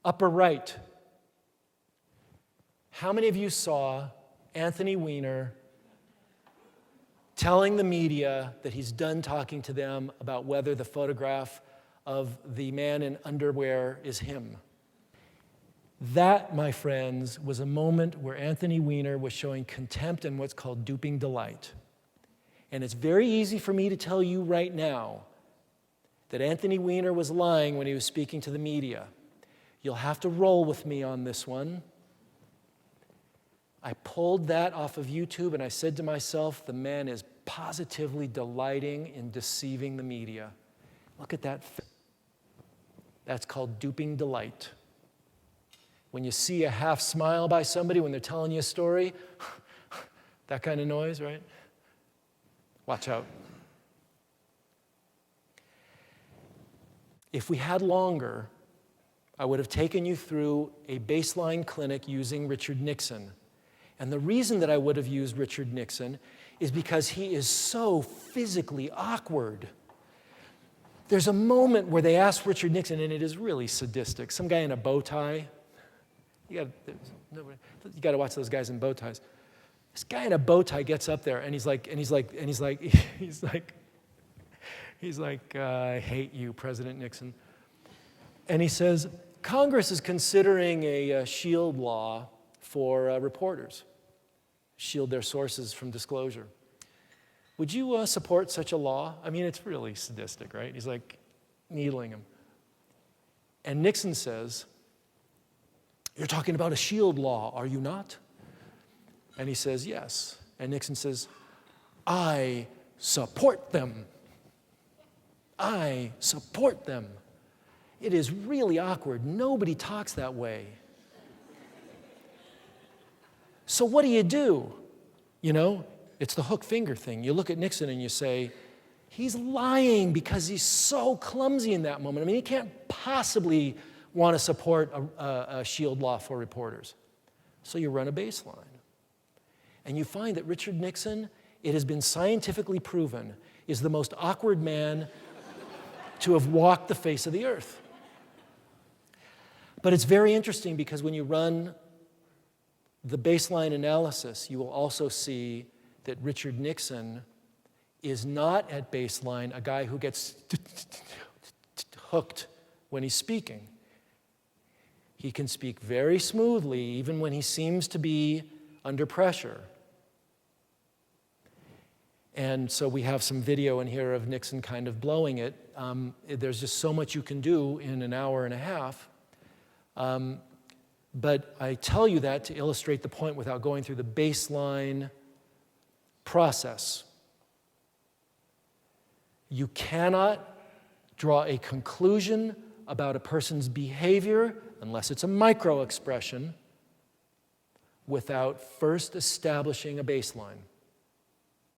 Upper right. How many of you saw Anthony Weiner telling the media that he's done talking to them about whether the photograph of the man in underwear is him? That, my friends, was a moment where Anthony Weiner was showing contempt and what's called duping delight. And it's very easy for me to tell you right now that Anthony Weiner was lying when he was speaking to the media. You'll have to roll with me on this one. I pulled that off of YouTube and I said to myself, the man is positively delighting in deceiving the media. Look at that. That's called duping delight. When you see a half smile by somebody when they're telling you a story, that kind of noise, right? Watch out. If we had longer, I would have taken you through a baseline clinic using Richard Nixon. And the reason that I would have used Richard Nixon is because he is so physically awkward. There's a moment where they ask Richard Nixon, and it is really sadistic. Some guy in a bow tie. You got to watch those guys in bow ties. This guy in a bow tie gets up there, and he's like, I hate you, President Nixon. And he says, Congress is considering a shield law for reporters, shield their sources from disclosure. Would you support such a law? I mean, it's really sadistic, right? He's like needling him. And Nixon says, you're talking about a shield law, are you not? And he says, yes. And Nixon says, I support them. I support them. It is really awkward. Nobody talks that way. So what do? You know, it's the hook finger thing. You look at Nixon and you say, he's lying because he's so clumsy in that moment. I mean, he can't possibly want to support a shield law for reporters. So you run a baseline. And you find that Richard Nixon, it has been scientifically proven, is the most awkward man to have walked the face of the earth. But it's very interesting because when you run the baseline analysis, you will also see that Richard Nixon is not at baseline a guy who gets hooked when he's speaking. He can speak very smoothly even when he seems to be under pressure. And so we have some video in here of Nixon kind of blowing it. There's just so much you can do in an hour and a half. But I tell you that to illustrate the point without going through the baseline process. You cannot draw a conclusion about a person's behavior, unless it's a micro expression, without first establishing a baseline.